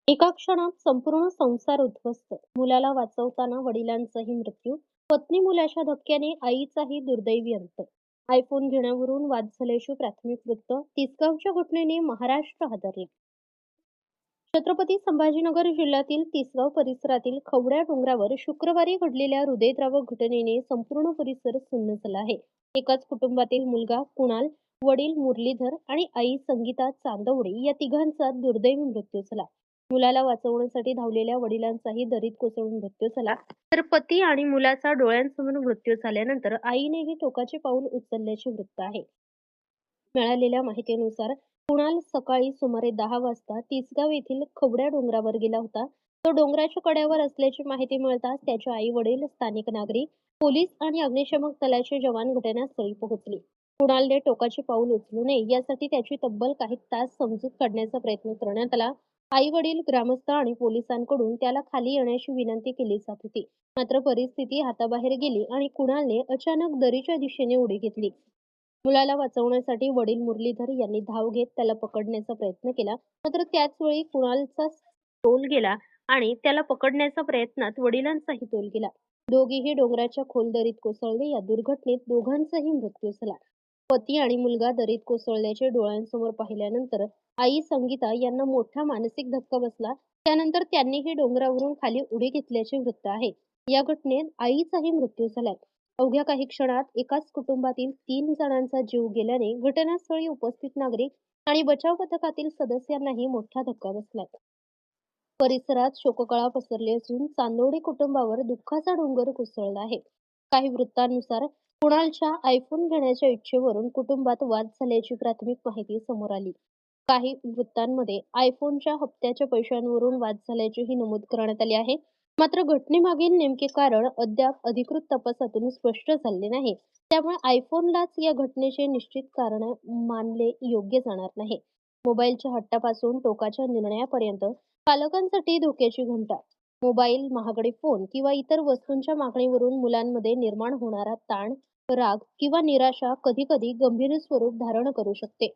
एका क्षणात संपूर्ण संसार उद्ध्वस्त. मुलाला वाचवताना वडिलांचाही मृत्यू. पत्नी मुलाच्या धक्क्याने आईचाही दुर्दैवी अंत. आयफोन घेण्यावरून वाद झाल्याचे प्राथमिक वृत्त. तिसगावच्या घटनेने महाराष्ट्र हादरले. छत्रपती संभाजीनगर जिल्ह्यातील तिसगाव परिसरातील खवड्या डोंगरावर शुक्रवारी घडलेल्या हृदयद्रावक घटनेने संपूर्ण परिसर सुन्न झाला आहे. एकाच कुटुंबातील मुलगा कुणाल, वडील मुरलीधर आणि आई संगीता चांदवडे या तिघांचा दुर्दैवी मृत्यू झाला. मुलाला वाचवण्यासाठी धावलेल्या वडिलांचाही दरीत कोसळून मृत्यू झाला, तर पती आणि मुलाचा डोळ्यांसमोर मृत्यू झाल्यानंतर आईनेही टोकाचे पाऊल उचलल्याचे वृत्त आहे. मिळालेल्या माहितीनुसार कुणाल सकाळी सुमारे 10 वाजता तिसगाव येथील खवड्या डोंगरावर गेला होता. तो डोंगराच्या कड्यावर असल्याची माहिती मिळताच त्याचे आई वडील, स्थानिक नागरिक, पोलीस आणि अग्निशमक दलाचे जवान घटनास्थळी पोहोचले. कुणालने टोकाचे पाऊल उचलू नये यासाठी त्याची तब्बल काही तास समजूत काढण्याचा प्रयत्न करण्यात आला. आई वडील, ग्रामस्थ आणि पोलिसांकडून त्याला खाली येण्याची विनंती केली जात होती. मात्र परिस्थिती हाताबाहेर गेली आणि कुणालने अचानक दरीच्या दिशेने उडी घेतली. मुलाला वाचवण्यासाठी वडील मुरलीधर यांनी धाव घेत त्याला पकडण्याचा प्रयत्न केला. मात्र त्याच वेळी कुणालचा तोल गेला आणि त्याला पकडण्याच्या प्रयत्नात वडिलांचाही तोल गेला. दोघेही डोंगराच्या खोल दरीत कोसळले. या दुर्घटनेत दोघांचाही मृत्यू झाला. पती आणि मुलगा दरीत कोसळल्याचे डोळ्यांसमोर पाहिल्यानंतर आई संगीता यांना मोठा मानसिक धक्का बसला. त्यानंतर त्यांनीही डोंगरावरून खाली उडी घेतल्याचे वृत्त आहे. या घटनेत आईचाही मृत्यू झालाय. अवघ्या काही क्षणात एकाच कुटुंबातील 3 जणांचा जीव गेल्याने घटनास्थळी उपस्थित नागरिक आणि बचाव पथकातील सदस्यांनाही मोठा धक्का बसलाय. परिसरात शोककळा पसरली असून चांदोडे कुटुंबावर दुःखाचा डोंगर कोसळला आहे. काही वृत्तांनुसार कुणालच्या आयफोन घेण्याच्या इच्छेवरून कुटुंबात वाद झाल्याची प्राथमिक माहिती समोर आली. काही वृत्तांमध्ये आयफोनच्या हप्त्याच्या पैशांवरून वाद झाल्याचेही नमूद करण्यात आले आहे. मात्र घटनेमागील नेमके कारण अद्याप अधिकृत तपासातून स्पष्ट झाले नाही. त्यामुळे आयफोनलाच या घटनेचे निश्चित कारण मानले योग्य जाणार नाही. मोबाईलच्या हट्टापासून टोकाच्या निर्णयापर्यंत पालकांसाठी धोक्याची घंटा. मोबाईल, महागडे फोन किंवा इतर वस्तूंच्या मागणीवरून मुलांमध्ये निर्माण होणारा ताण, राग किंवा निराशा कधी-कधी गंभीर स्वरूप धारण करू शकते.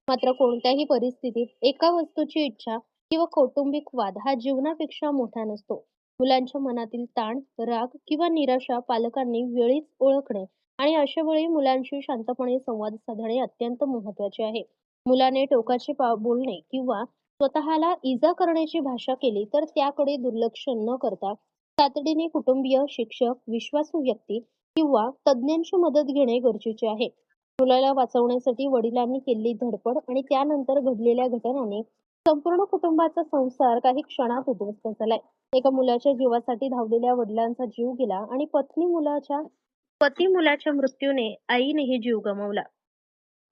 मात्र कोणत्याही परिस्थितीत एका वस्तूची इच्छा किंवा कौटुंबिक वाद हा जीवनापेक्षा मोठा नसतो. मुलांच्या मनातील ताण, राग किंवा निराशा पालकांनी वेळीच ओळखणे आणि अशा वेळी मुलांशी शांतपणे संवाद साधणे अत्यंत महत्त्वाचे आहे. मुलाने टोकाचे बोलणे किंवा स्वतःला इजा करण्याची भाषा केली तर त्याकडे दुर्लक्ष न करता तातडीने कुटुंबीय, शिक्षक, विश्वासू व्यक्ती किंवा तज्ज्ञांची मदत घेणे गरजेचे आहे. मुलाला वाचवण्यासाठी वडिलांनी केलेली धडपड आणि त्यानंतर घडलेल्या घटनांनी संपूर्ण कुटुंबाचा संसार काही क्षणात उद्ध्वस्त झालाय. एका मुलाच्या जीवासाठी धावलेल्या वडिलांचा जीव गेला आणि पती मुलाच्या मृत्यूने आईनेही जीव गमावला.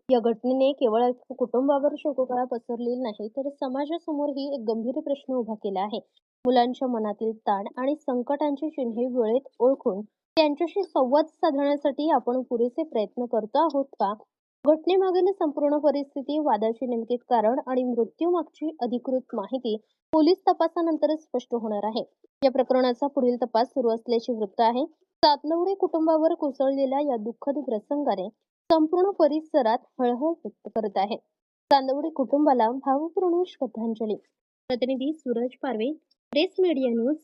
या घटनेने केवळ कुटुंबावर शोककळा पसरलेली नाही, तर समाजासमोरही एक गंभीर प्रश्न उभा केला आहे. मुलांच्या मनातील ताण आणि संकटांची चिन्हे वेळेत ओळखून त्यांच्याशी संवाद साधण्यासाठी आपण पुरेसे प्रयत्न करतो आहोत का? घटनेमागील संपूर्ण परिस्थिती, वादाचे नेमके कारण आणि मृत्यूमागची अधिकृत माहिती पोलीस तपासानंतरच स्पष्ट होणार आहे. या प्रकरणाचा पुढील तपास सुरू असल्याचे वृत्त आहे. सातलवडे कुटुंबावर कोसळलेल्या या दुःखद प्रसंगाने संपूर्ण परिसरात हळहळ व्यक्त करत आहे. चांदवडे कुटुंबाला भावपूर्ण श्रद्धांजली. प्रतिनिधी सूरज पारवे, प्रेस मीडिया न्यूज.